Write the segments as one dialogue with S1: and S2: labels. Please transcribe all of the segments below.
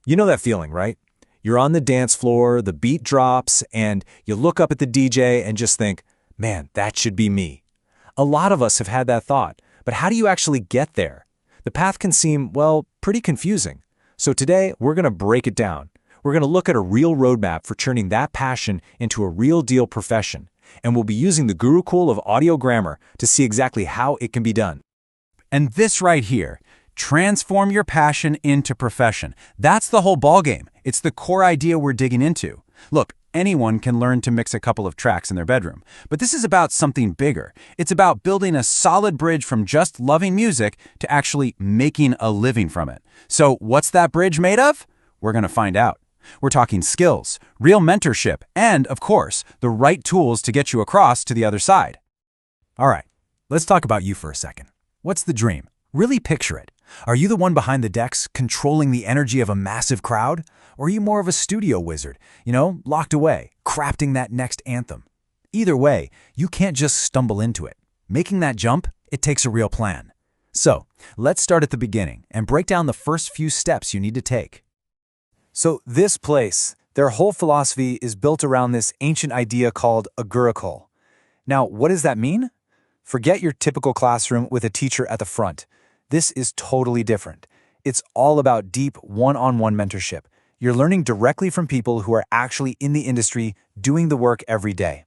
S1: You know that feeling, right? You're on the dance floor, the beat drops, and you look up at the DJ and just think, man, that should be me. A lot of us have had that thought, but how do you actually get there? The path can seem, well, pretty confusing. So today, we're going to break it down. We're going to look at a real roadmap for turning that passion into a real deal profession, and we'll be using the Gurukul of audio grammar to see exactly how it can be done.
S2: And this right here, transform your passion into profession. That's the whole ballgame. It's the core idea we're digging into. Look, anyone can learn to mix a couple of tracks in their bedroom, but this is about something bigger. It's about building a solid bridge from just loving music to actually making a living from it. So what's that bridge made of? We're going to find out. We're talking skills, real mentorship, and, of course, the right tools to get you across to the other side.
S1: All right, let's talk about you for a second. What's the dream? Really picture it. Are you the one behind the decks, controlling the energy of a massive crowd? Or are you more of a studio wizard, locked away, crafting that next anthem? Either way, you can't just stumble into it. Making that jump, it takes a real plan. So, let's start at the beginning and break down the first few steps you need to take. So this place, their whole philosophy is built around this ancient idea called a Gurukul. Now, what does that mean? Forget your typical classroom with a teacher at the front. This is totally different. It's all about deep one-on-one mentorship. You're learning directly from people who are actually in the industry doing the work every day.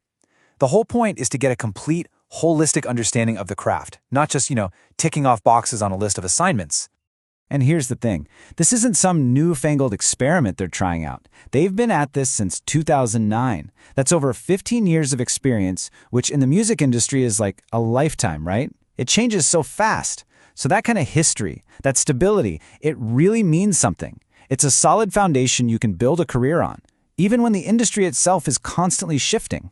S1: The whole point is to get a complete, holistic understanding of the craft, not just, ticking off boxes on a list of assignments.
S3: And here's the thing. This isn't some newfangled experiment they're trying out. They've been at this since 2009. That's over 15 years of experience, which in the music industry is like a lifetime, right? It changes so fast. So that kind of history, that stability, it really means something. It's a solid foundation you can build a career on, even when the industry itself is constantly shifting.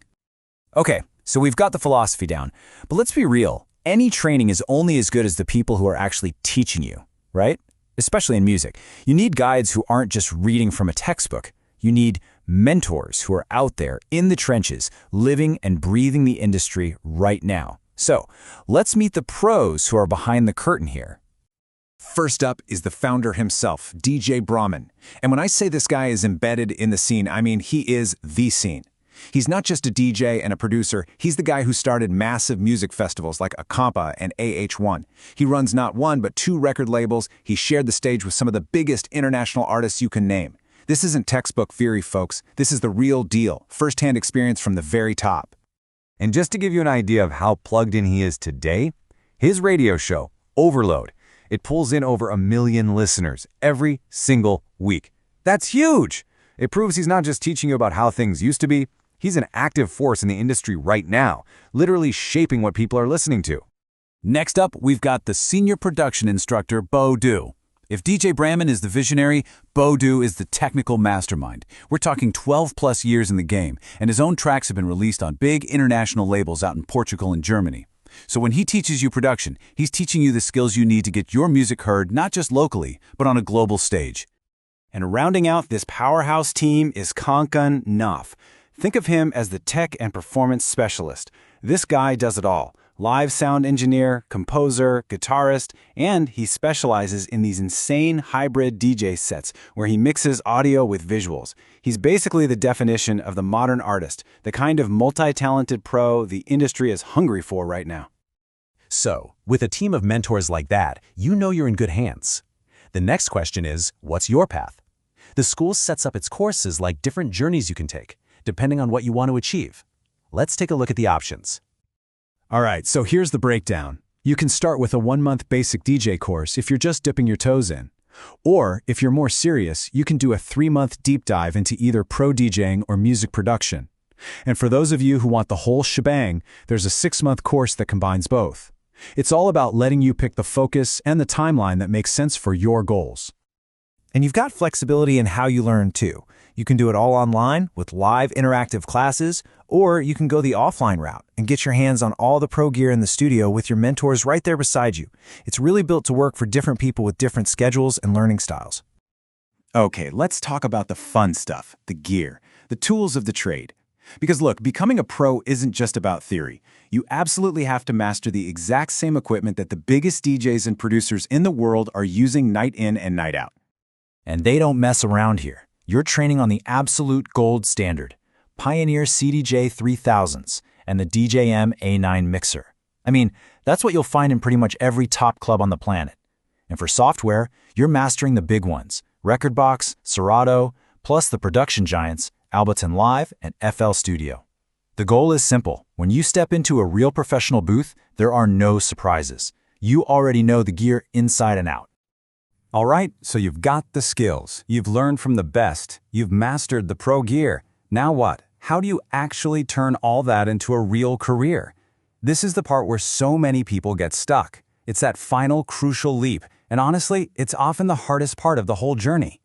S1: Okay, so we've got the philosophy down, but let's be real. Any training is only as good as the people who are actually teaching you, right? Especially in music. You need guides who aren't just reading from a textbook. You need mentors who are out there in the trenches, living and breathing the industry right now. So, let's meet the pros who are behind the curtain here. First up is the founder himself, DJ Brahman. And when I say this guy is embedded in the scene, I mean he is the scene. He's not just a DJ and a producer, he's the guy who started massive music festivals like Akampa and AH1. He runs not one but two record labels. He shared the stage with some of the biggest international artists you can name. This isn't textbook theory, folks. This is the real deal, first-hand experience from the very top.
S4: And just to give you an idea of how plugged in he is today, his radio show, Overload, it pulls in over 1 million listeners every single week. That's huge! It proves he's not just teaching you about how things used to be, he's an active force in the industry right now, literally shaping what people are listening to.
S2: Next up, we've got the senior production instructor, Bo Du. If DJ Brahman is the visionary, Bo Du is the technical mastermind. We're talking 12+ years in the game, and his own tracks have been released on big international labels out in Portugal and Germany. So when he teaches you production, he's teaching you the skills you need to get your music heard not just locally, but on a global stage.
S3: And rounding out this powerhouse team is Kankan Naf. Think of him as the tech and performance specialist. This guy does it all. Live sound engineer, composer, guitarist, and he specializes in these insane hybrid DJ sets where he mixes audio with visuals. He's basically the definition of the modern artist, the kind of multi-talented pro the industry is hungry for right now.
S1: So, with a team of mentors like that, you know you're in good hands. The next question is, what's your path? The school sets up its courses like different journeys you can take, depending on what you want to achieve. Let's take a look at the options. All right, so here's the breakdown. You can start with a 1-month basic DJ course if you're just dipping your toes in. Or, if you're more serious, you can do a 3-month deep dive into either pro DJing or music production. And for those of you who want the whole shebang, there's a 6-month course that combines both. It's all about letting you pick the focus and the timeline that makes sense for your goals. And you've got flexibility in how you learn too. You can do it all online with live interactive classes, or you can go the offline route and get your hands on all the pro gear in the studio with your mentors right there beside you. It's really built to work for different people with different schedules and learning styles.
S5: Okay, let's talk about the fun stuff, the gear, the tools of the trade. Because look, becoming a pro isn't just about theory. You absolutely have to master the exact same equipment that the biggest DJs and producers in the world are using night in and night out.
S3: And they don't mess around here. You're training on the absolute gold standard, Pioneer CDJ 3000s and the DJM A9 mixer. I mean, that's what you'll find in pretty much every top club on the planet. And for software, you're mastering the big ones, Rekordbox, Serato, plus the production giants, Ableton Live and FL Studio. The goal is simple. When you step into a real professional booth, there are no surprises. You already know the gear inside and out.
S2: All right, so you've got the skills. You've learned from the best. You've mastered the pro gear. Now what? How do you actually turn all that into a real career? This is the part where so many people get stuck. It's that final crucial leap, and honestly, it's often the hardest part of the whole journey.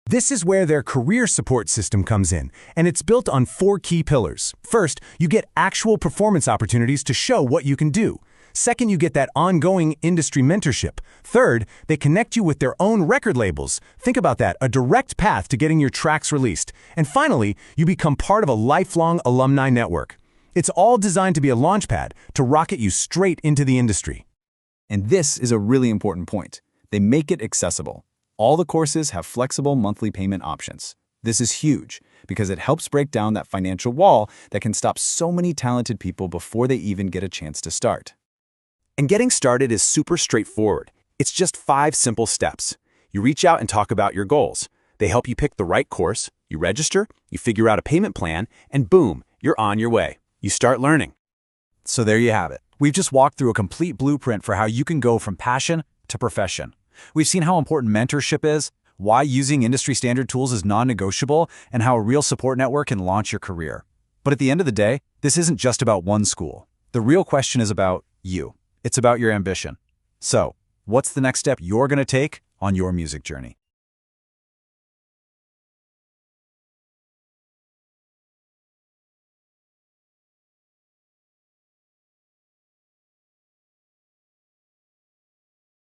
S1: This is where their career support system comes in, and it's built on 4 key pillars. First, you get actual performance opportunities to show what you can do. Second, you get that ongoing industry mentorship. Third, they connect you with their own record labels. Think about that, a direct path to getting your tracks released. And finally, you become part of a lifelong alumni network. It's all designed to be a launchpad to rocket you straight into the industry.
S5: And this is a really important point. They make it accessible. All the courses have flexible monthly payment options. This is huge because it helps break down that financial wall that can stop so many talented people before they even get a chance to start.
S1: And getting started is super straightforward. It's just 5 simple steps. You reach out and talk about your goals. They help you pick the right course, you register, you figure out a payment plan, and boom, you're on your way. You start learning.
S3: So there you have it. We've just walked through a complete blueprint for how you can go from passion to profession. We've seen how important mentorship is, why using industry standard tools is non-negotiable, and how a real support network can launch your career. But at the end of the day, this isn't just about one school. The real question is about you. It's about your ambition. So, what's the next step you're going to take on your music journey?